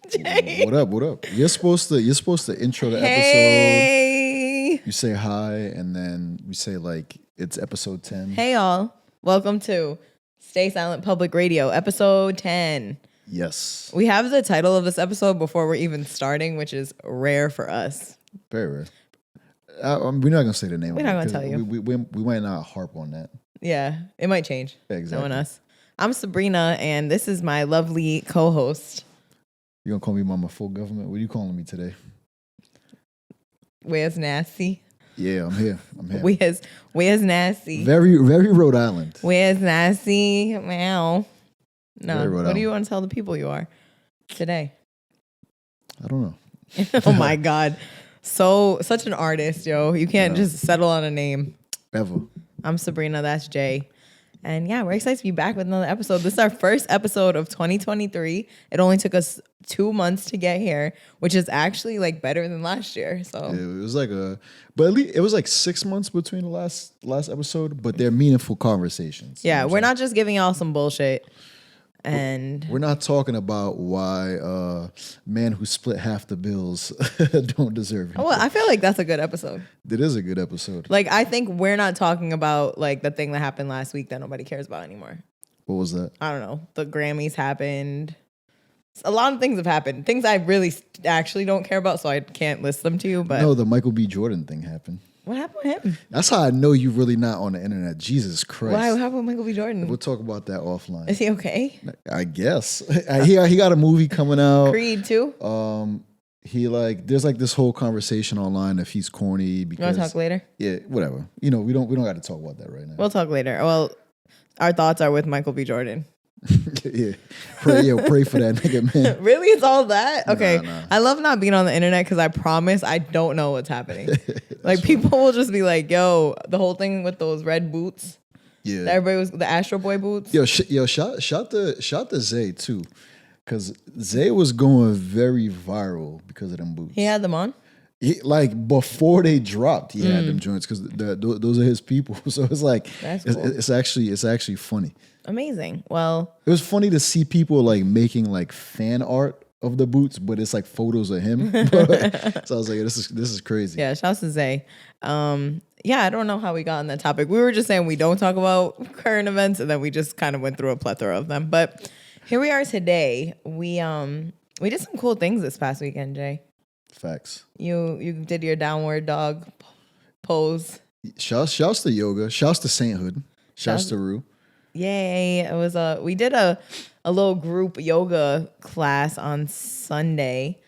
Jay. What up? What up? You're supposed to intro the episode. You say hi, and then we say like it's episode 10. Hey y'all, welcome to Stay Silent Public Radio, episode 10. Yes. We have the title of this episode before we're even starting, which is rare for us. Very rare. We're not gonna say the name. We're not gonna tell you. We might not harp on that. Yeah, it might change. Exactly. Knowing us. I'm Sabrina, and this is my lovely co-host. You gonna call me Mama Full Government? What are you calling me today? Where's Nasty? Yeah, I'm here. Where's Nasty? Very Rhode Island. Where's Nasty? Meow. No. What do you want to tell the people you are today? I don't know. Oh my God. Such an artist, yo. You can't just settle on a name. Ever. I'm Sabrina, that's Jay. And yeah, we're excited to be back with another episode. This is our first episode of 2023. It only took us 2 months to get here, which is actually like better than last year. So yeah, it was like but at least it was like 6 months between the last episode, but they're meaningful conversations. Yeah, we're not just giving y'all some bullshit. And we're not talking about why men who split half the bills don't deserve it. Well, I feel like that's a good episode. It is a good episode. Like, I think we're not talking about like the thing that happened last week that nobody cares about anymore. What was that? I don't know. The Grammys happened. A lot of things have happened. Things I really actually don't care about, so I can't list them to you. But no, the Michael B. Jordan thing happened. What happened with him? That's how I know you're really not on the internet. Jesus Christ. What happened with Michael B. Jordan? We'll talk about that offline. Is he okay? I guess. He got a movie coming out. Creed too? There's like this whole conversation online if he's corny because. You want to talk later? Yeah, whatever. You know, we don't got to talk about that right now. We'll talk later. Well, our thoughts are with Michael B. Jordan. Yeah. Pray for that nigga, man. Really? It's all that? Okay. Nah. I love not being on the internet because I promise I don't know what's happening. Like people will just be like, yo, the whole thing with those red boots. Yeah. Everybody was the Astro Boy boots. Shout to Zay too. Because Zay was going very viral because of them boots. He had them on? Like before they dropped, he had them joints because those are his people. So it's like that's cool. It's actually funny. Amazing. Well, it was funny to see people like making like fan art of the boots, but it's like photos of him. So I was like, this is crazy. Yeah, shouts to Zay. Yeah, I don't know how we got on that topic. We were just saying we don't talk about current events, and then we just kind of went through a plethora of them. But here we are today. We did some cool things this past weekend, Jay. Facts. You did your downward dog pose. Shouts to yoga. Shouts to sainthood. Shouts to Rhue. Yay. It was we did a little group yoga class on Sunday,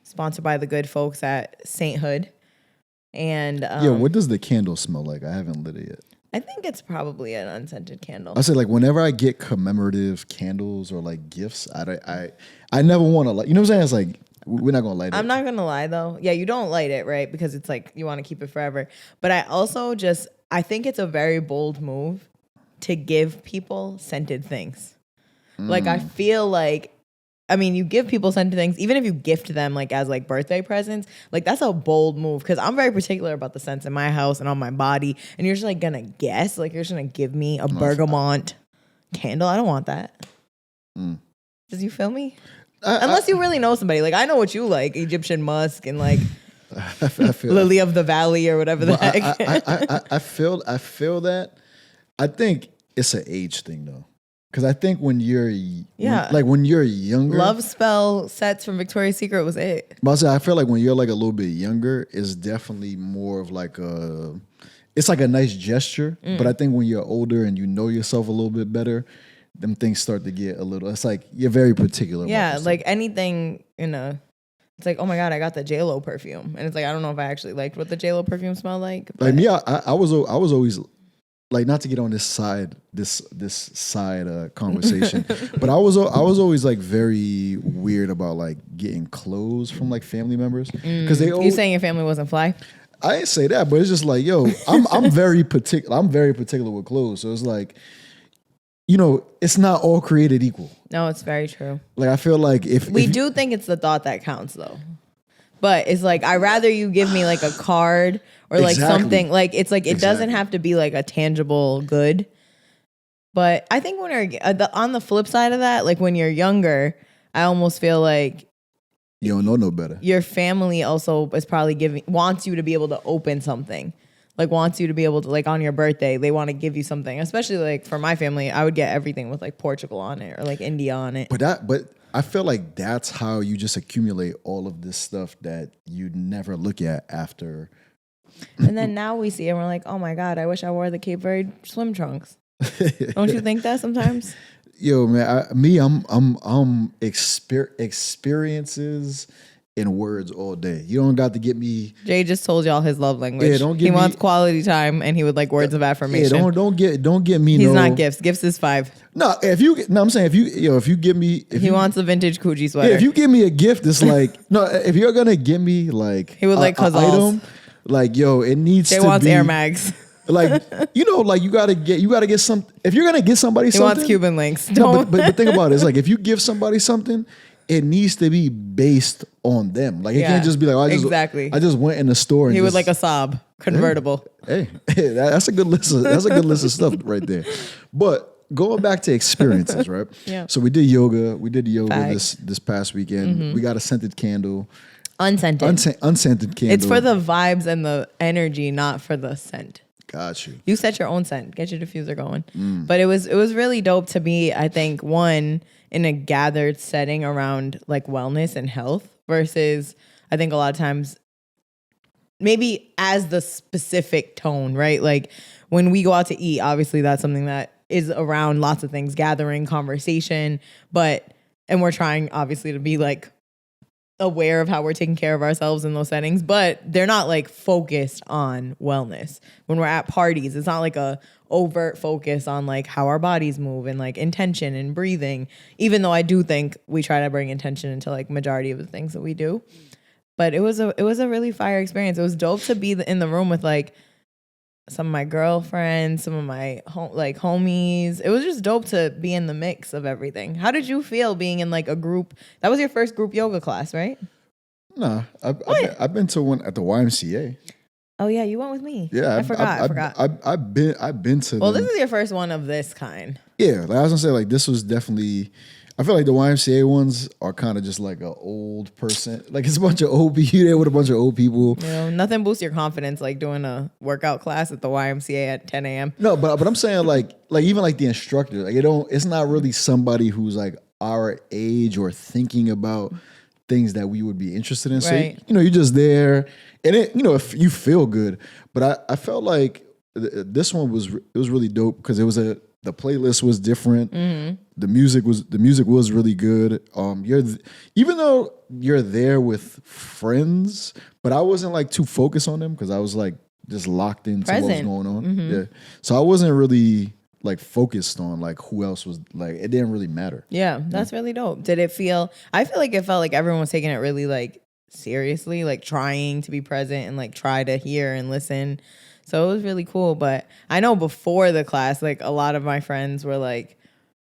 sponsored by the good folks at Sainthood. And what does the candle smell like? I haven't lit it yet. I think it's probably an unscented candle. I say like whenever I get commemorative candles or like gifts, I never want to you know what I'm saying? It's like we're not gonna light it. I'm not gonna lie though. Yeah, you don't light it, right? Because it's like you want to keep it forever. But I also I think it's a very bold move to give people scented things. Like I feel like, I mean, you give people scented things, even if you gift them like as like birthday presents, like that's a bold move because I'm very particular about the scents in my house and on my body. And you're just like gonna guess, like you're just gonna give me a bergamot candle. I don't want that. Does you feel me? Unless you really know somebody. Like I know what you like, Egyptian musk and like I feel Lily of the Valley or whatever the heck. I feel that. I think it's an age thing though. Because I think when you're younger, Love spell sets from Victoria's Secret was it. But I feel like when you're like a little bit younger, it's definitely more of like it's like a nice gesture. But I think when you're older and you know yourself a little bit better, them things start to get a little. It's like you're very particular. Yeah, like anything, it's like, oh my God, I got the JLo perfume, and it's like I don't know if I actually liked what the JLo perfume smelled like. Like me, I was always. Like not to get on this side conversation, but I was always like very weird about like getting clothes from like family members because You saying your family wasn't fly? I didn't say that, but it's just like I'm very particular. I'm very particular with clothes, so it's like it's not all created equal. No, it's very true. Like I feel like if we do think it's the thought that counts though. But it's like, I'd rather you give me like a card or like something. Like, it's like, it doesn't have to be like a tangible good. But I think when you're on the flip side of that, like when you're younger, I almost feel like You don't know no better. Your family also is probably wants you to be able to open something. Like wants you to be able to, like on your birthday, they want to give you something. Especially like for my family, I would get everything with like Portugal on it or like India on it. But I feel like that's how you just accumulate all of this stuff that you never look at after. And then now we see it and we're like, oh my God, I wish I wore the Cape Verde swim trunks. Don't you think that sometimes? Yo, man, I'm experiences in words all day. You don't got to get me. Jay just told y'all his love language. Yeah, don't get he me, wants quality time and he would like words of affirmation. Yeah, don't get me. He's not gifts. Gifts is 5. No, I'm saying if you give me, he wants a vintage Coogi sweater. Yeah, if you give me a gift, it's like no. If you're gonna give me like he would like an item, like yo, it needs. Jay to wants be, Air Mags. Like like you gotta get some. If you're gonna get somebody something, he wants Cuban links. No, but think about it. It's like if you give somebody something, it needs to be based on them. Like it can't just be like I just went in the store. And he would like a Saab convertible. Hey, that's a good list. That's a good list of stuff right there. But going back to experiences, right? Yeah. So we did yoga. We did yoga this past weekend. Mm-hmm. We got a scented candle. Unscented. Unscented candle. It's for the vibes and the energy, not for the scent. Got you. You set your own scent. Get your diffuser going. But it was really dope to be, I think, one, in a gathered setting around like wellness and health versus I think a lot of times maybe as the specific tone, right? Like when we go out to eat, obviously that's something that is around lots of things, gathering, conversation, and we're trying obviously to be like aware of how we're taking care of ourselves in those settings, but they're not like focused on wellness. When we're at parties, it's not like a overt focus on like how our bodies move and like intention and breathing, even though I do think we try to bring intention into like majority of the things that we do. But it was a really fire experience. It was dope to be in the room with like some of my girlfriends, some of my homies. It was just dope to be in the mix of everything. How did you feel being in like a group? That was your first group yoga class, right? No, I've been to one at the YMCA. Oh yeah, you went with me. Yeah, I forgot. I've been to. Well, this is your first one of this kind. Yeah, like I was gonna say, like this was definitely. I feel like the YMCA ones are kind of just like an old person. Like it's a bunch of old people. You there with a bunch of old people. You know, nothing boosts your confidence like doing a workout class at the YMCA at 10 a.m. No, but I'm saying like even like the instructor, like it's not really somebody who's like our age or thinking about things that we would be interested in. Right. So you're just there, and if you feel good. But I felt like this one was really dope because the playlist was different. Mm-hmm. The music was really good. Even though you're there with friends, but I wasn't like too focused on them because I was like just locked into what was going on. Mm-hmm. Yeah, so I wasn't really like focused on like who else was like. It didn't really matter. Yeah, that's really dope. Did it feel? I feel like it felt like everyone was taking it really like seriously, like trying to be present and like try to hear and listen. So it was really cool. But I know before the class, like a lot of my friends were like,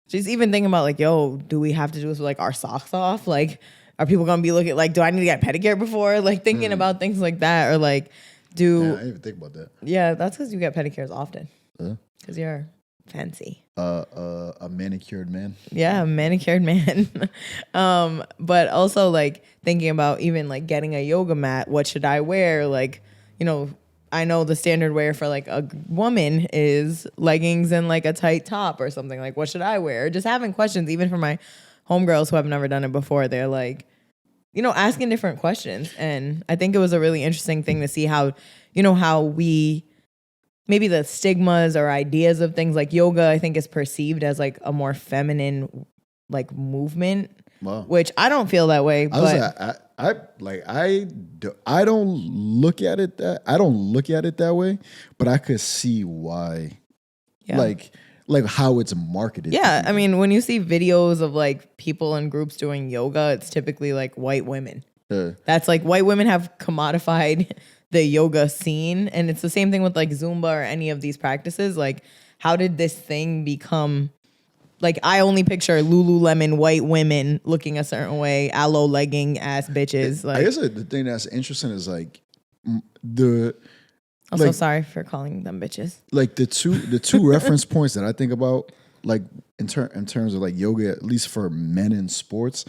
just even thinking about like, yo, do we have to do this with like our socks off? Like, are people gonna be looking like, do I need to get pedicure before? Like thinking about things like that, or like, I didn't even think about that. Yeah, that's because you get pedicures often. Because you're fancy. A manicured man. Yeah, a manicured man. But also like thinking about even like getting a yoga mat. What should I wear? Like, I know the standard wear for like a woman is leggings and like a tight top or something. Like, what should I wear? Just having questions, even for my homegirls who have never done it before. They're like, asking different questions. And I think it was a really interesting thing to see how, how we, maybe the stigmas or ideas of things like yoga, I think is perceived as like a more feminine like movement. Wow. Which I don't feel that way. I don't look at it that way, but I could see why. Yeah. Like how it's marketed. Yeah, I mean, when you see videos of like people in groups doing yoga, it's typically like white women. That's like white women have commodified the yoga scene, and it's the same thing with like Zumba or any of these practices. Like, how did this thing become? Like, I only picture Lululemon white women looking a certain way, aloe legging ass bitches. Like, I guess the thing that's interesting is like Also, sorry for calling them bitches. Like the two reference points that I think about, like in terms of like yoga, at least for men in sports,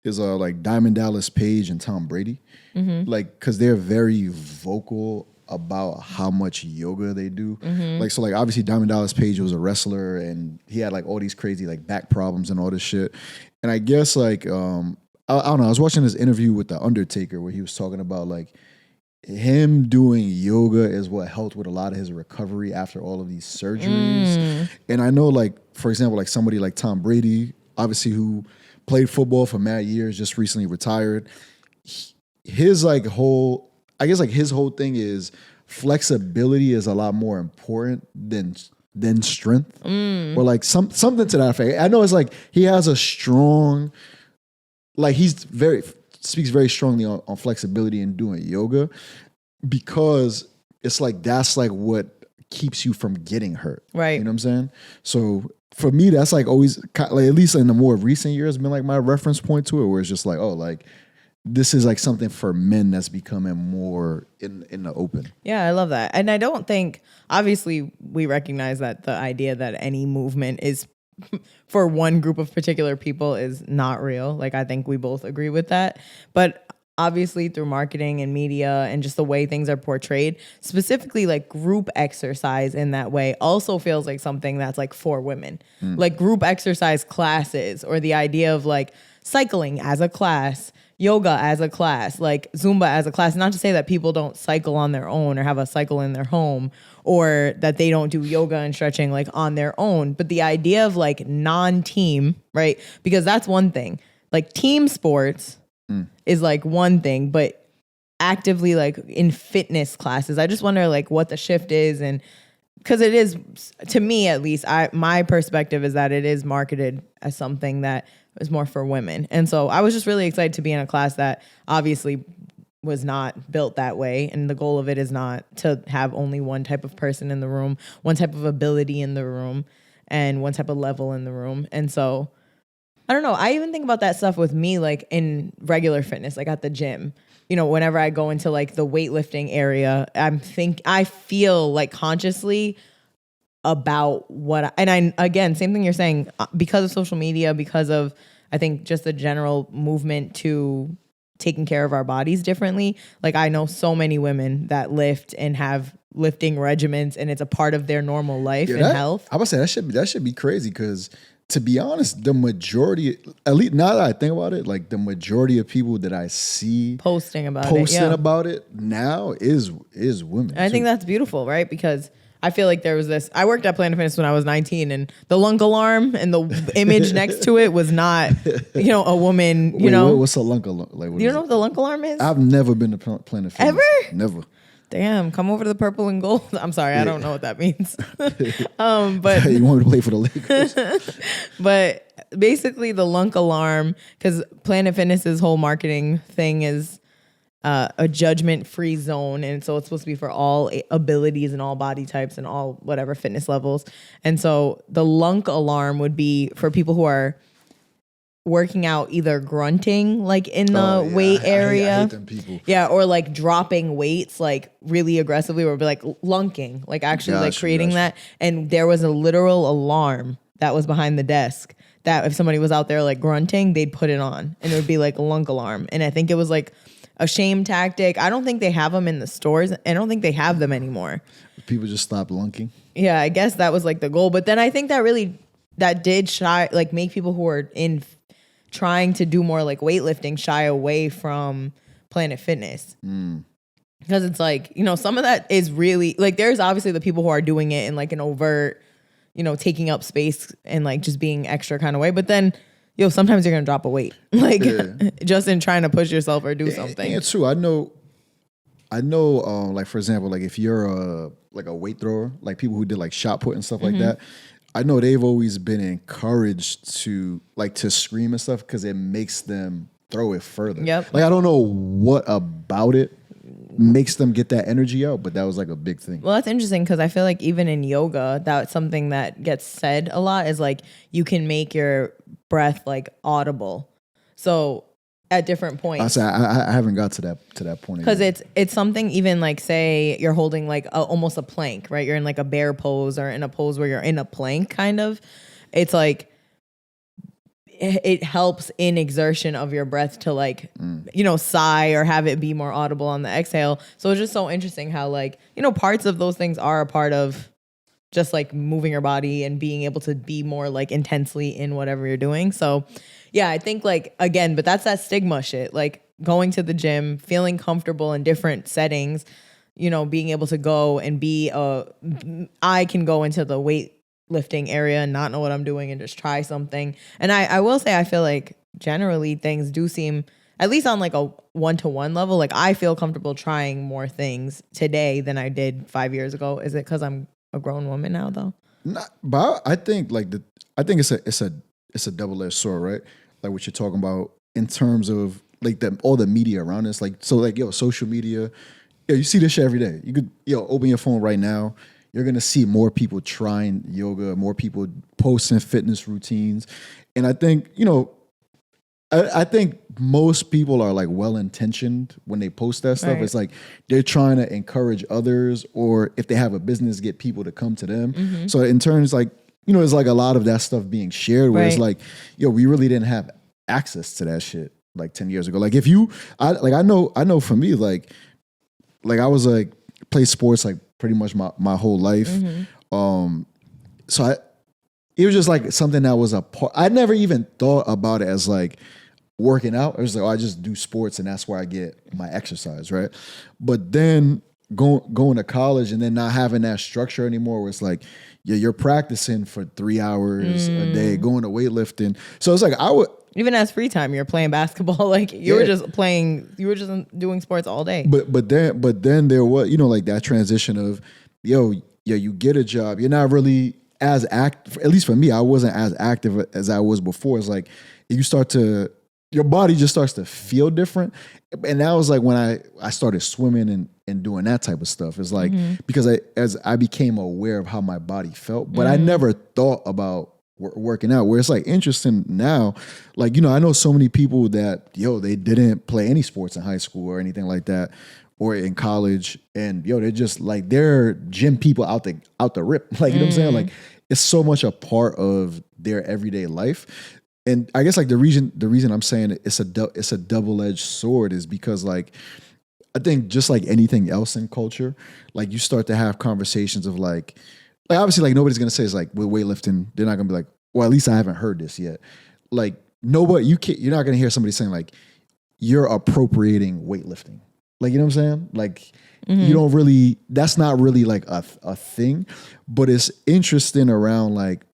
is like Diamond Dallas Page and Tom Brady. Like, because they're very vocal about how much yoga they do. Like, so like obviously Diamond Dallas Page was a wrestler and he had like all these crazy like back problems and all this shit. And I guess like, I don't know, I was watching this interview with The Undertaker where he was talking about like him doing yoga is what helped with a lot of his recovery after all of these surgeries. And I know like, for example, like somebody like Tom Brady, obviously who played football for mad years, just recently retired. His like whole, I guess like his whole thing is flexibility is a lot more important than strength, or like something to that effect. I know it's like he has a strong, like speaks very strongly on flexibility and doing yoga because it's like that's like what keeps you from getting hurt, right? You know what I'm saying? So for me, that's like always like at least in the more recent years been like my reference point to it, where it's just like, oh, like this is like something for men that's becoming more in the open. Yeah, I love that. And I don't think, obviously we recognize that the idea that any movement is for one group of particular people is not real. Like, I think we both agree with that. But obviously through marketing and media and just the way things are portrayed, specifically like group exercise in that way also feels like something that's like for women. Like group exercise classes, or the idea of like cycling as a class, yoga as a class, like Zumba as a class. Not to say that people don't cycle on their own or have a cycle in their home, or that they don't do yoga and stretching like on their own. But the idea of like non-team, right? Because that's one thing. Like team sports is like one thing, but actively like in fitness classes, I just wonder like what the shift is. And because it is, to me at least, my perspective is that it is marketed as something that is more for women. And so I was just really excited to be in a class that obviously was not built that way. And the goal of it is not to have only one type of person in the room, one type of ability in the room, and one type of level in the room. And so I don't know. I even think about that stuff with me, like in regular fitness, like at the gym. You know, whenever I go into like the weightlifting area, I feel like consciously about again, same thing you're saying, because of social media, because of, I think, just the general movement to taking care of our bodies differently. Like I know so many women that lift and have lifting regimens, and it's a part of their normal life and health. I would say that should be crazy, because to be honest, the majority, at least now that I think about it, like the majority of people that I see posting about it now is women. And I think that's beautiful, right? Because I feel like there was this, I worked at Planet Fitness when I was 19, and the lunk alarm and the image next to it was not, a woman, Wait, what's a lunk alarm? Like, you don't know what the lunk alarm is? I've never been to Planet Fitness. Ever? Never. Damn, come over to the purple and gold. I'm sorry, I don't know what that means. But you want me to play for the Lakers? But basically the lunk alarm, because Planet Fitness's whole marketing thing is a judgment-free zone. And so it's supposed to be for all abilities and all body types and all whatever fitness levels. And so the lunk alarm would be for people who are working out, either grunting like in the weight area. I hate them people. Yeah, or like dropping weights like really aggressively, or be like lunking, like actually like creating that. And there was a literal alarm that was behind the desk that if somebody was out there like grunting, they'd put it on, and it would be like a lunk alarm. And I think it was like a shame tactic. I don't think they have them in the stores. I don't think they have them anymore. People just stop lunking. Yeah, I guess that was like the goal. But then I think that did make people who are in trying to do more like weightlifting shy away from Planet Fitness. Because it's like, some of that is really like, there's obviously the people who are doing it in like an overt, taking up space and like just being extra kind of way. But then, sometimes you're going to drop a weight, like just in trying to push yourself or do something. It's true. I know, like for example, like if you're a weight thrower, like people who did like shot put and stuff like that, I know they've always been encouraged to scream and stuff, because it makes them throw it further. Yep. Like I don't know what about it makes them get that energy out, but that was like a big thing. Well, that's interesting, because I feel like even in yoga, that's something that gets said a lot, is like you can make your breath like audible. So at different points. I haven't got to that point. Because it's something, even like say you're holding like almost a plank, right? You're in like a bear pose, or in a pose where you're in a plank kind of. It's like it helps in exertion of your breath to like, sigh or have it be more audible on the exhale. So it's just so interesting how like, parts of those things are a part of just like moving your body and being able to be more like intensely in whatever you're doing. So yeah, I think like, again, but that's that stigma shit, like going to the gym, feeling comfortable in different settings, being able to go and I can go into the weightlifting area and not know what I'm doing and just try something. And I will say, I feel like generally things do seem, at least on like a 1-to-1 level, like I feel comfortable trying more things today than I did 5 years ago. Is it because I'm a grown woman now though? But I think I think it's a double-edged sword, right? Like what you're talking about in terms of like all the media around us. Like, so like, social media, you see this shit every day. You could, open your phone right now. You're going to see more people trying yoga, more people posting fitness routines. And I think, I think most people are like well-intentioned when they post that stuff. Right. It's like they're trying to encourage others, or if they have a business, get people to come to them. Mm-hmm. So in terms like, it's like a lot of that stuff being shared where it's like, we really didn't have access to that shit like 10 years ago. Like if I know for me, like I was like play sports like pretty much my whole life. Mm-hmm. So it was just like something that was a part. I never even thought about it as like working out. It was like, I just do sports and that's where I get my exercise, right? But then going to college and then not having that structure anymore, where it's like, you're practicing for 3 hours a day, going to weightlifting. So it's like even as free time, you're playing basketball. Like you were just doing sports all day. But then there was, like that transition of, you get a job. You're not really as active. At least for me, I wasn't as active as I was before. It's like your body just starts to feel different. And that was like when I started swimming and doing that type of stuff. It's like, because as I became aware of how my body felt, but I never thought about working out, where it's like interesting now. Like, I know so many people that, they didn't play any sports in high school or anything like that, or in college. And they're just like, they're gym people out the rip. Like, you know what I'm saying? Like it's so much a part of their everyday life. And I guess like the reason I'm saying it's a double-edged sword is because like, I think just like anything else in culture, like you start to have conversations of like obviously like nobody's gonna say it's like with weightlifting, they're not gonna be like, well, at least I haven't heard this yet. Like you're not gonna hear somebody saying like you're appropriating weightlifting. Like, you know what I'm saying? Like you don't really, that's not really like a thing, but it's interesting around like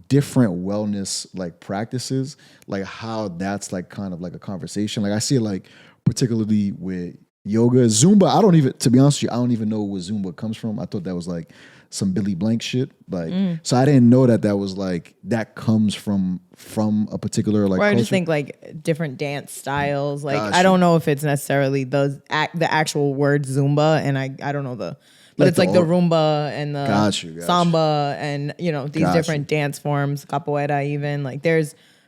different wellness like practices, like how that's like kind of like a conversation. Like I see it like particularly with yoga, Zumba. To be honest with you, I don't even know where Zumba comes from. I thought that was like some Billy Blank shit. Like, so I didn't know that was like, that comes from a particular like culture. I just think like different dance styles. Like, I don't know if it's necessarily the actual word Zumba, and I don't know but like it's like the rumba and the samba and, these different dance forms, capoeira even. Like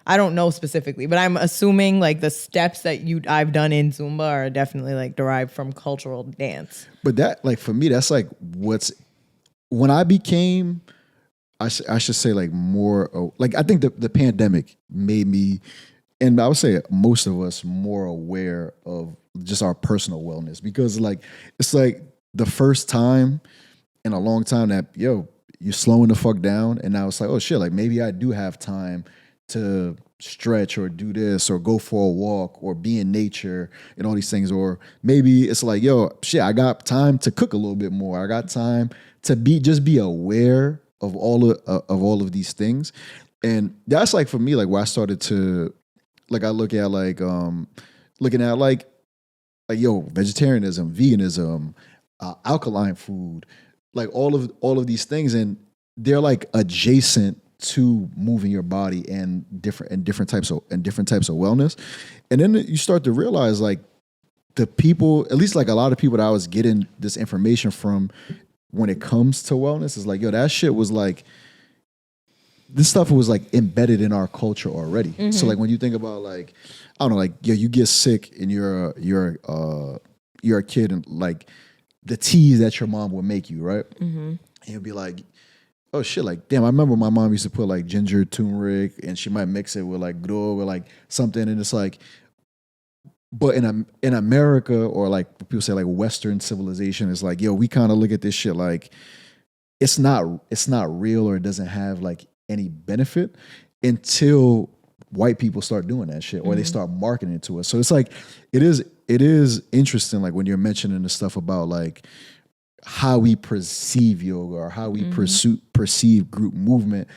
I don't know specifically, but I'm assuming like the steps that I've done in Zumba are definitely like derived from cultural dance. But that, like for me, that's like when I became, I should say like more, like I think the pandemic made me, and I would say most of us, more aware of just our personal wellness, because like, it's like the first time in a long time that, you're slowing the fuck down. And now it's like, oh shit, like maybe I do have time to stretch or do this or go for a walk or be in nature and all these things. Or maybe it's like, I got time to cook a little bit more. I got time to be aware of all of these things. And that's like, for me, like where I started to, like, I look at like, looking at like vegetarianism, veganism, alkaline food, like all of these things. And they're like adjacent to moving your body and different types of wellness. And then you start to realize like the people, at least like a lot of people that I was getting this information from when it comes to wellness, is like, that shit was like, this stuff was like embedded in our culture already. Mm-hmm. So like when you think about like, I don't know, like, you get sick and you're a kid, and like the teas that your mom would make you, right? Mm-hmm. And you'll be like, oh shit, like damn, I remember my mom used to put like ginger, turmeric, and she might mix it with like Rhue or like something, and it's like, but in America or like people say like Western civilization, it's like, yo, we kind of look at this shit like it's not real or it doesn't have like any benefit until white people start doing that shit or they start marketing it to us. So it's like it is interesting, like when you're mentioning the stuff about like how we perceive yoga or how we perceive group movement.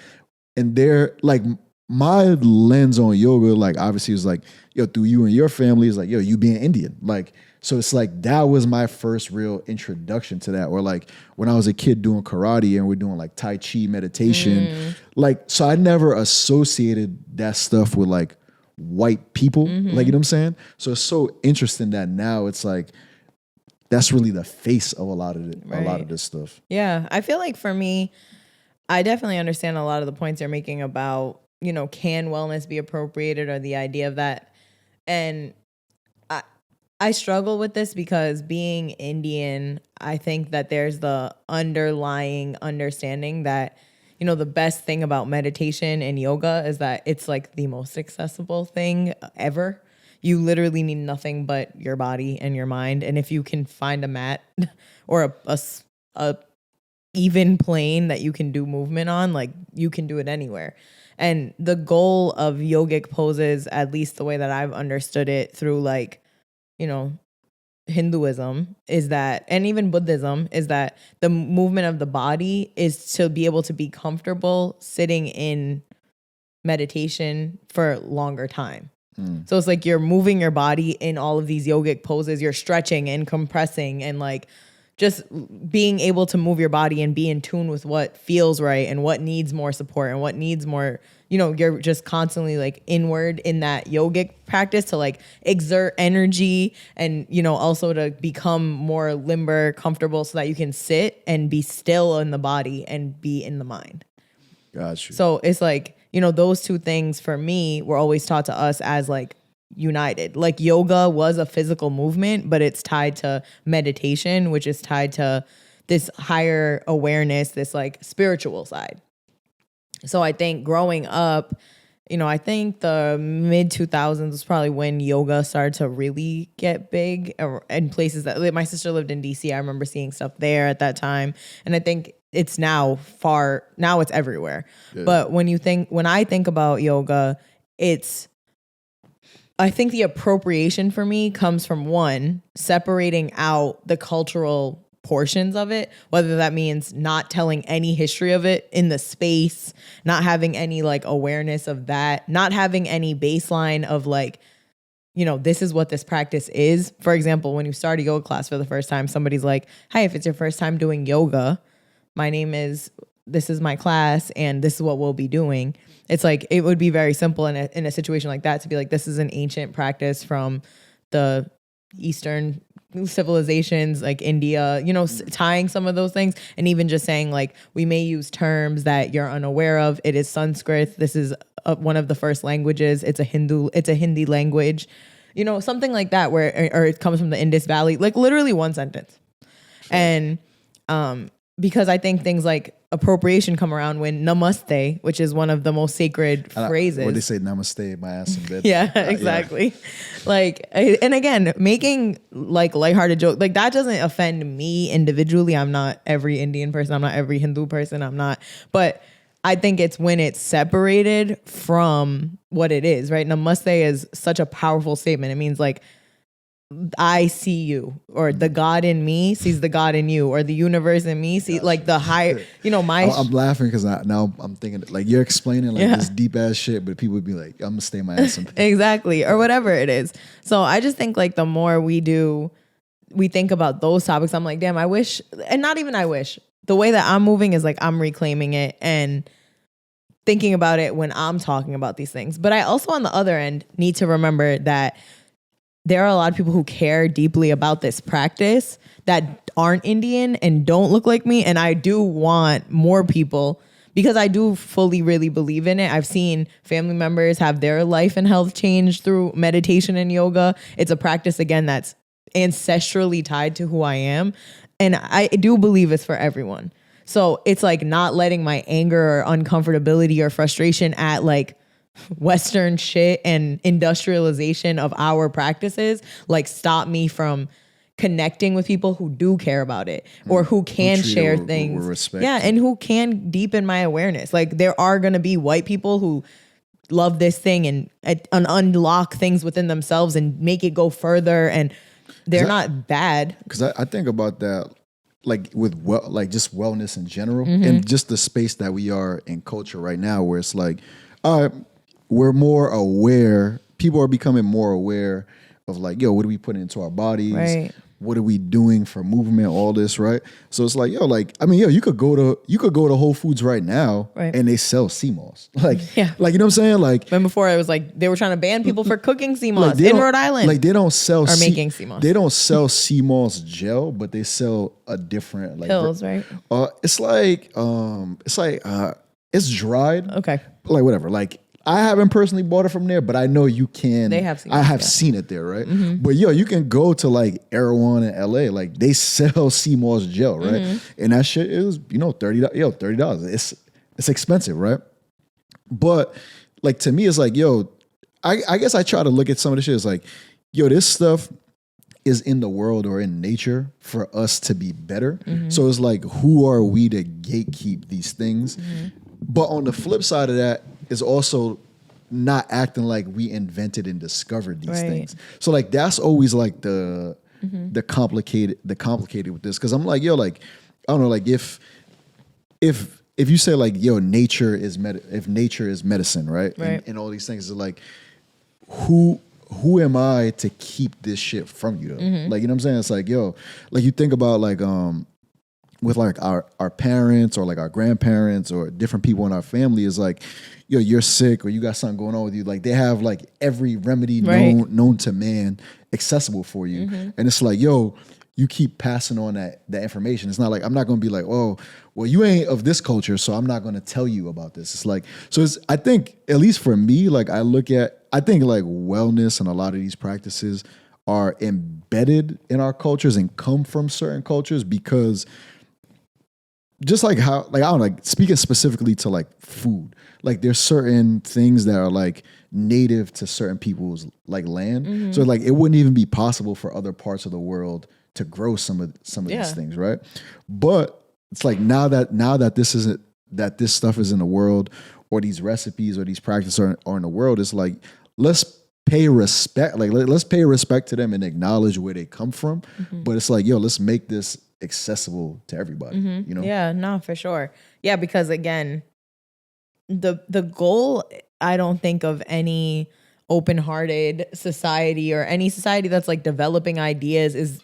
And they're like, my lens on yoga, like obviously is like, yo, through you and your family is like, yo, you being Indian. Like, so it's like, that was my first real introduction to that. Or like when I was a kid doing karate and we're doing like Tai Chi meditation, like, so I never associated that stuff with like white people, like, you know what I'm saying? So it's so interesting that now it's like, that's really the face of a lot of it, a lot of this stuff. Yeah. I feel like for me, I definitely understand a lot of the points you're making about, you know, can wellness be appropriated or the idea of that. And I struggle with this because being Indian, I think that there's the underlying understanding that, you know, the best thing about meditation and yoga is that it's like the most accessible thing ever. You literally need nothing but your body and your mind. And if you can find a mat or a even plane that you can do movement on, like you can do it anywhere. And the goal of yogic poses, at least the way that I've understood it through like, you know, Hinduism is that, and even Buddhism is that the movement of the body is to be able to be comfortable sitting in meditation for longer time. So it's like you're moving your body in all of these yogic poses. You're stretching and compressing and like just being able to move your body and be in tune with what feels right and what needs more support and what needs more, you know, you're just constantly like inward in that yogic practice to like exert energy and, you know, also to become more limber, comfortable so that you can sit and be still in the body and be in the mind. Gotcha. So it's like, you know, those two things for me were always taught to us as like united. Like yoga was a physical movement, but it's tied to meditation, which is tied to this higher awareness, this like spiritual side. So I think growing up, you know, I think the mid 2000s was probably when yoga started to really get big in places that my sister lived in DC. I remember seeing stuff there at that time. And I think it's now it's everywhere. Yeah. But when I think about yoga, I think the appropriation for me comes from one, separating out the cultural portions of it, whether that means not telling any history of it in the space, not having any like awareness of that, not having any baseline of like, you know, this is what this practice is. For example, when you start a yoga class for the first time, somebody's like, hi, if it's your first time doing yoga, this is my class and this is what we'll be doing. It's like, it would be very simple in a situation like that to be like, this is an ancient practice from the Eastern civilizations like India, you know, tying some of those things and even just saying like, we may use terms that you're unaware of. It is Sanskrit. This is one of the first languages. It's a Hindi language, you know, something like that or it comes from the Indus Valley, like literally one sentence. Sure. And, because I think things like appropriation come around when namaste, which is one of the most sacred phrases. What they say, namaste, my ass in bed. Yeah, exactly. Yeah. Like, and again, making like lighthearted jokes, like that doesn't offend me individually. I'm not every Indian person. I'm not every Hindu person. But I think it's when it's separated from what it is, right? Namaste is such a powerful statement. It means like, I see you, or the God in me sees the God in you, or the universe in me see like the higher, you know, I'm laughing because now I'm thinking like you're explaining like this deep ass shit, but people would be like, I'm gonna stay my ass in bed. Exactly, or whatever it is. So I just think like the more we think about those topics, I'm like, damn, I wish, and not even I wish, the way that I'm moving is like I'm reclaiming it and thinking about it when I'm talking about these things. But I also on the other end need to remember that there are a lot of people who care deeply about this practice that aren't Indian and don't look like me. And I do want more people because I do fully really believe in it. I've seen family members have their life and health changed through meditation and yoga. It's a practice, again, that's ancestrally tied to who I am. And I do believe it's for everyone. So it's like not letting my anger or uncomfortability or frustration at like Western shit and industrialization of our practices like stop me from connecting with people who do care about it or who can share things. With respect. Yeah, and who can deepen my awareness. Like there are going to be white people who love this thing and unlock things within themselves and make it go further, and they're not bad. Because I think about that, like with like just wellness in general, and just the space that we are in culture right now, where it's like, we're more aware. People are becoming more aware of like, yo, what are we putting into our bodies? Right. What are we doing for movement? All this, right? So it's like, yo, like, I mean, yo, you could go to Whole Foods right now, right, and they sell sea moss. Like, yeah, like, you know what I'm saying? Like, and before it was like they were trying to ban people for cooking sea moss in Rhode Island. Like they don't sell making sea moss. They don't sell sea moss gel, but they sell a different like pills, right? It's dried. Okay. Like whatever. Like I haven't personally bought it from there, but I know you can. They have seen I have seen it there, right? But yo, you can go to like Erewhon in LA, like they sell sea moss gel, right? And that shit is, $30. It's expensive, right? But like to me, it's like, yo, I guess I try to look at some of the shit as like, yo, this stuff is in the world or in nature for us to be better. So it's like, who are we to gatekeep these things? But on the flip side of that is also not acting like we invented and discovered these things. So like that's always like the complicated with this, because I'm like, yo, like I don't know, like if you say like, yo, nature is medicine, right? And all these things are like, who am I to keep this shit from you though? Like, you know what I'm saying? It's like, yo, like you think about like with like our parents or like our grandparents or different people in our family, is like, yo, you're sick or you got something going on with you. Like they have like every remedy known to man accessible for you. And it's like, yo, you keep passing on that information. It's not like, I'm not going to be like, oh, well, you ain't of this culture, so I'm not going to tell you about this. It's like, so I think, at least for me, like I think like wellness and a lot of these practices are embedded in our cultures and come from certain cultures, because just like how, like, I don't know, like speaking specifically to like food, like there's certain things that are like native to certain people's like land. So like it wouldn't even be possible for other parts of the world to grow some of these things, right? But it's like now that this stuff is in the world, or these recipes or these practices are in the world, it's like, let's pay respect. Like let's pay respect to them and acknowledge where they come from. But it's like, yo, let's make this accessible to everybody. You know? Yeah, no, for sure. Yeah, because again, the goal, I don't think of any open-hearted society or any society that's like developing ideas is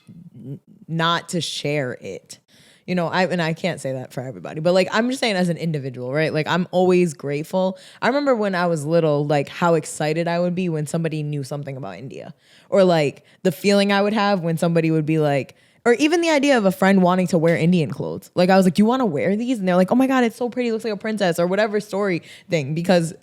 not to share it. You know, I can't say that for everybody, but like, I'm just saying as an individual, right? Like I'm always grateful. I remember when I was little, like how excited I would be when somebody knew something about India, or like the feeling I would have when somebody would be like, or even the idea of a friend wanting to wear Indian clothes. Like I was like, do you want to wear these? And they're like, oh my God, it's so pretty. It looks like a princess, or whatever story thing. Because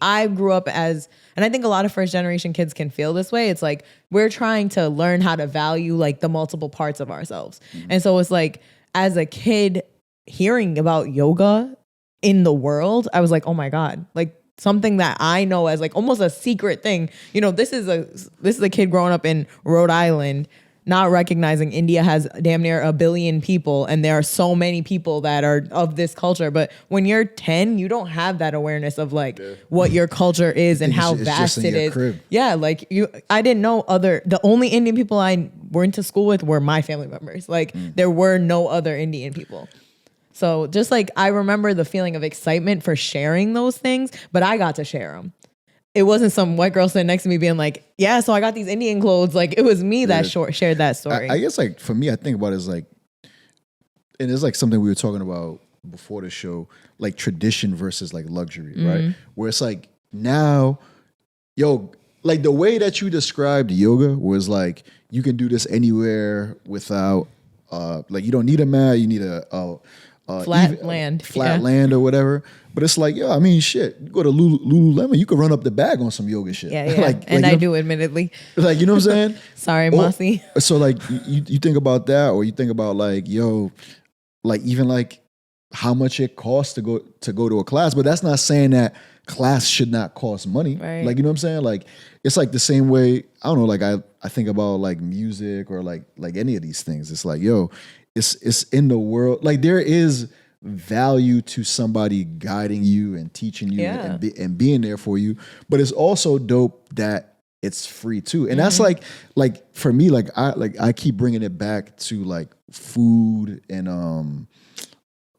I grew up as, and I think a lot of first generation kids can feel this way. It's like, we're trying to learn how to value like the multiple parts of ourselves. And so it's like, as a kid hearing about yoga in the world, I was like, oh my God, like something that I know as like almost a secret thing. You know, this is a kid growing up in Rhode Island, not recognizing India has damn near 1 billion people, and there are so many people that are of this culture. But when you're 10, you don't have that awareness of like what your culture is and how vast it is. Crib. Yeah, like I didn't know the only Indian people I went to school with were my family members. Like there were no other Indian people. So just like I remember the feeling of excitement for sharing those things, but I got to share them. It wasn't some white girl sitting next to me being like, yeah, so I got these Indian clothes. Like it was me that shared that story. I guess like for me, I think about it as like, and it's like something we were talking about before the show, like tradition versus like luxury, right? Where it's like now, yo, like the way that you described yoga was like, you can do this anywhere without, like you don't need a mat, you need a flat land or whatever. But it's like, yo, I mean, shit, you go to Lululemon, you could run up the bag on some yoga shit. Yeah, yeah. And I do, admittedly. Like, you know what I'm saying? Sorry, Mossy. So like, you think about that, or you think about like, yo, like even like how much it costs to go to a class. But that's not saying that class should not cost money. Right. Like, you know what I'm saying? Like, it's like the same way, I don't know, like I think about like music or like any of these things. It's like, yo, it's in the world. Like there is value to somebody guiding you and teaching you and being there for you. But it's also dope that it's free too. And that's like for me, like I keep bringing it back to like food and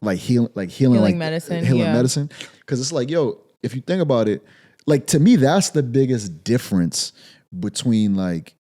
like healing like medicine. Healing medicine. Cause it's like, yo, if you think about it, like to me, that's the biggest difference between like,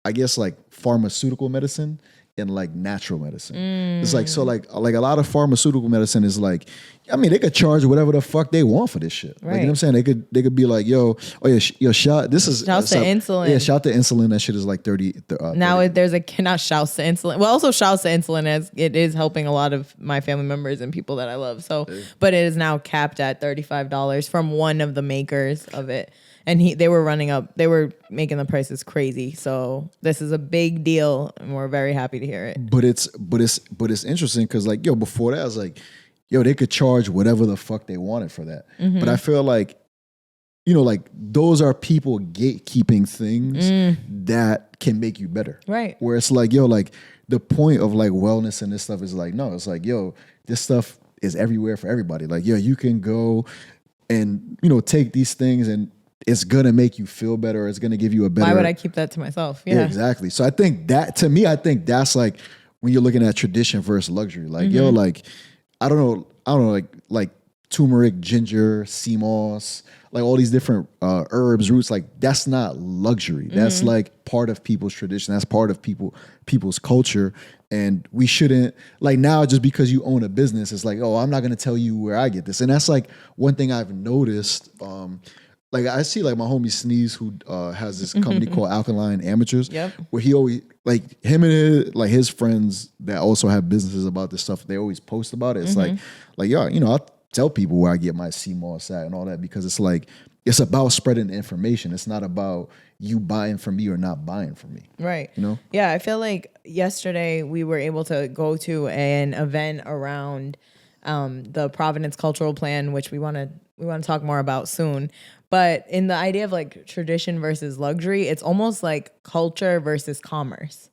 I guess like pharmaceutical medicine and like natural medicine. It's like, so like a lot of pharmaceutical medicine is like, I mean, they could charge whatever the fuck they want for this shit. Like, you know what I'm saying? They could be like, yo, oh yeah, yo, shout, this is shouts to insulin. Yeah, shout to insulin. That shit is like 30. Now there's not shouts to insulin. Well, also shouts to insulin as it is helping a lot of my family members and people that I love. So, but it is now capped at $35 from one of the makers of it. And they were making the prices crazy. So this is a big deal, and we're very happy to hear it. But it's interesting because like, yo, before that I was like, yo, they could charge whatever the fuck they wanted for that. But I feel like, you know, like those are people gatekeeping things that can make you better. Right. Where it's like, yo, like the point of like wellness and this stuff is like, no, it's like, yo, this stuff is everywhere for everybody. Like, yo, you can go and, you know, take these things and it's gonna make you feel better. It's gonna give you a better. Why would I keep that to myself? Yeah, exactly. So I think that, to me, I think that's like when you're looking at tradition versus luxury. Like, yo, like I don't know, like turmeric, ginger, sea moss, like all these different herbs, roots. Like that's not luxury. That's like part of people's tradition. That's part of people's culture. And we shouldn't, like now, just because you own a business, it's like, oh, I'm not gonna tell you where I get this. And that's like one thing I've noticed. Like I see like my homie Sneeze who has this company called Alkaline Amateurs, where he always, like him and his friends that also have businesses about this stuff, they always post about it. It's like yo, you know, I'll tell people where I get my sea moss at and all that, because it's like, it's about spreading the information. It's not about you buying from me or not buying from me. Right. You know? Yeah, I feel like yesterday we were able to go to an event around the Providence Cultural Plan, which we want to talk more about soon. But in the idea of like tradition versus luxury, it's almost like culture versus commerce.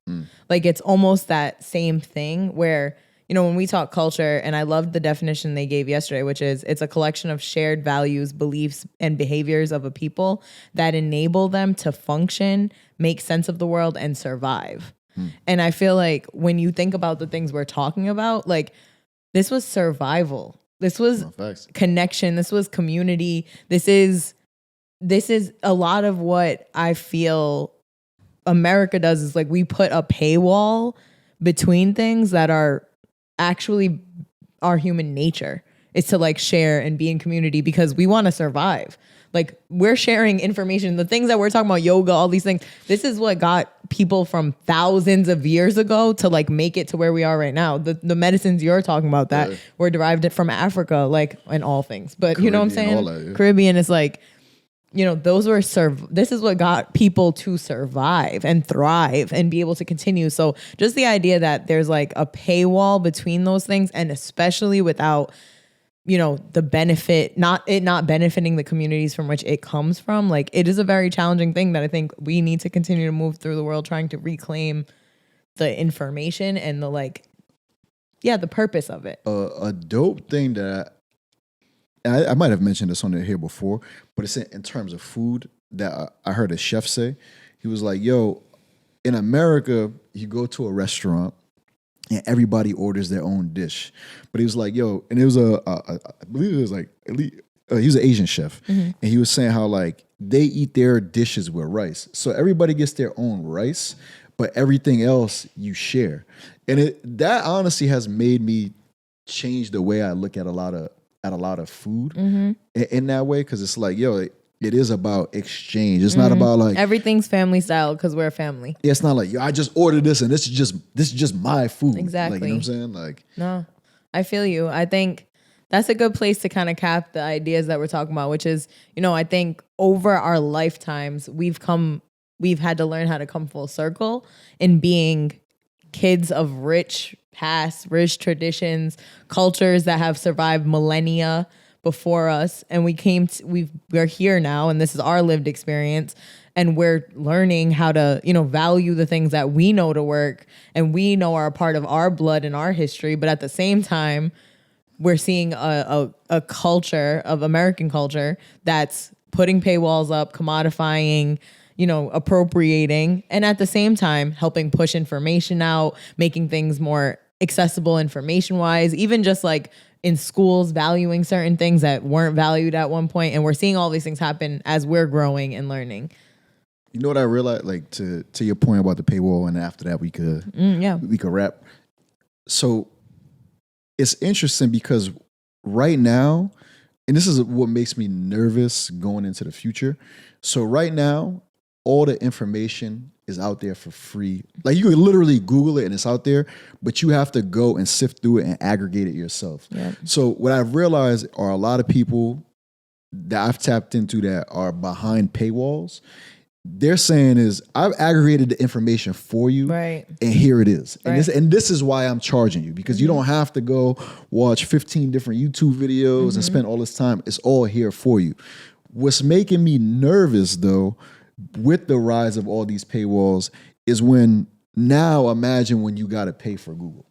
Like it's almost that same thing where, you know, when we talk culture, and I loved the definition they gave yesterday, which is it's a collection of shared values, beliefs, and behaviors of a people that enable them to function, make sense of the world, and survive. And I feel like when you think about the things we're talking about, like this was survival. This was connection. This was community. This is a lot of what I feel America does is like we put a paywall between things that are actually our human nature. It's to like share and be in community because we want to survive. Like we're sharing information, the things that we're talking about, yoga, all these things. This is what got people from thousands of years ago to like make it to where we are right now. The medicines you're talking about that were derived from Africa, like in all things. But Caribbean, you know what I'm saying? That, Caribbean is like, you know, those were this is what got people to survive and thrive and be able to continue. So just the idea that there's like a paywall between those things, and especially without, you know, the benefit, not benefiting the communities from which it comes from. Like it is a very challenging thing that I think we need to continue to move through the world trying to reclaim the information and the like, the purpose of it. A dope thing that I might have mentioned this on here before, but it's in terms of food that I heard a chef say. He was like, yo, in America, you go to a restaurant and everybody orders their own dish. But he was like, yo, and it was I believe it was like, he was an Asian chef. And he was saying how like they eat their dishes with rice. So everybody gets their own rice, but everything else you share. And that honestly has made me change the way I look at a lot of food in that way, because it's like, yo, it is about exchange. It's not about like everything's family style because we're a family. Yeah, it's not like, yo, I just ordered this and this is just my food. Exactly. Like, you know what I'm saying? Like, no, I feel you. I think that's a good place to kind of cap the ideas that we're talking about, which is, you know, I think over our lifetimes we've had to learn how to come full circle in being kids of rich past, rich traditions, cultures that have survived millennia before us, and we're here now, and this is our lived experience, and we're learning how to, value the things that we know to work and we know are a part of our blood and our history. But at the same time, we're seeing a culture of American culture that's putting paywalls up, commodifying, appropriating, and at the same time helping push information out, making things more accessible information wise, even just like in schools valuing certain things that weren't valued at one point. And we're seeing all these things happen as we're growing and learning. You know what I realized, like to your point about the paywall, and after that we could wrap. So it's interesting because right now, and this is what makes me nervous going into the future. So right now, all the information is out there for free. Like you can literally Google it and it's out there, but you have to go and sift through it and aggregate it yourself. Yep. So what I've realized are a lot of people that I've tapped into that are behind paywalls. They're saying is, I've aggregated the information for you, right, and here it is. Right. And this is why I'm charging you, because you don't have to go watch 15 different YouTube videos and spend all this time. It's all here for you. What's making me nervous, though, with the rise of all these paywalls is when now imagine when you got to pay for Google.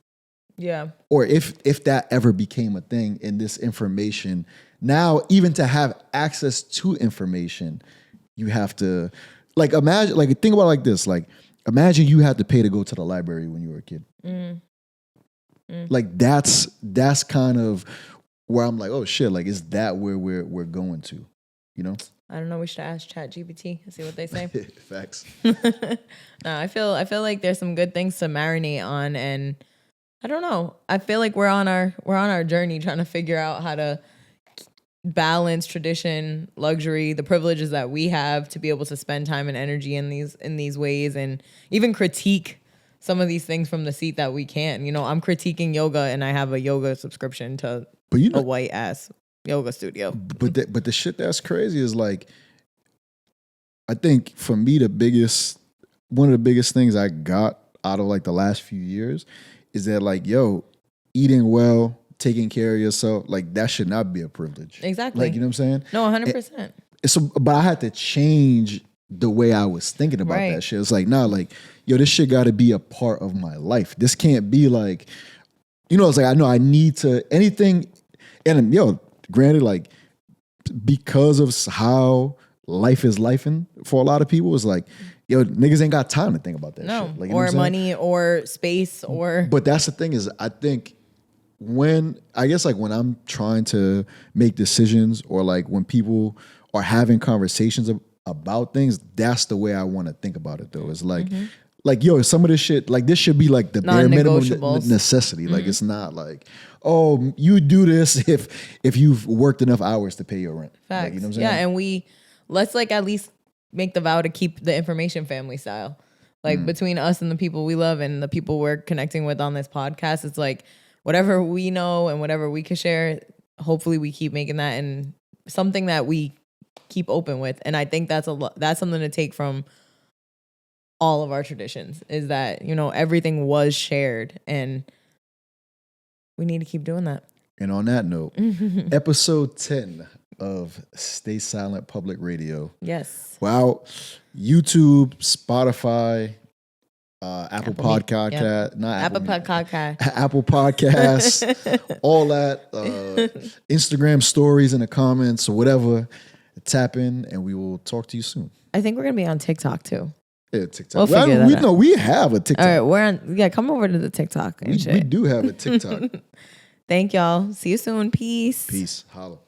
Yeah. Or if that ever became a thing in this information, now even to have access to information, you have to... Like imagine, like think about it like this. Like imagine you had to pay to go to the library when you were a kid. Like that's kind of where I'm like, oh shit, like is that where we're going to, I don't know. We should ask ChatGPT and see what they say. Facts. No, I feel like there's some good things to marinate on, and I don't know. I feel like we're on our journey trying to figure out how to balance tradition, luxury, the privileges that we have to be able to spend time and energy in these ways, and even critique some of these things from the seat that we can. I'm critiquing yoga, and I have a yoga subscription to a white ass yoga studio. But the shit that's crazy is like, I think for me one of the biggest things I got out of like the last few years is that like, eating well, taking care of yourself, like that should not be a privilege. Exactly. Like, you know what I'm saying? No, 100%. But I had to change the way I was thinking about that shit. It's like, nah, like, this shit got to be a part of my life. This can't be like, it's like, I know I need to, anything, and granted, like, because of how life is lifing for a lot of people, it's like, niggas ain't got time to think about that shit. Like, or money or space or... But that's the thing is, I think, when I'm trying to make decisions, or like when people are having conversations about things, that's the way I want to think about it though. It's like, some of this shit, like this should be like the bare minimum necessity. Like it's not like, oh, you do this if you've worked enough hours to pay your rent. Facts. Like, you know what I'm saying? Yeah, and let's like at least make the vow to keep the information family style. Like between us and the people we love and the people we're connecting with on this podcast, it's like, whatever we know and whatever we can share, hopefully we keep making that and something that we keep open with. And I think that's something to take from all of our traditions, is that, everything was shared, and we need to keep doing that. And on that note, episode 10 of Stay Silent Public Radio. Yes. Wow. YouTube, Spotify, Apple Podcast, not Apple Podcast, Apple Podcasts, all that, Instagram stories in the comments or whatever. Tap in, and we will talk to you soon. I think we're gonna be on TikTok too. Yeah, TikTok. We have a TikTok. All right, we're on. Yeah, come over to the TikTok and shit. We do have a TikTok. Thank y'all. See you soon. Peace. Peace. Holla.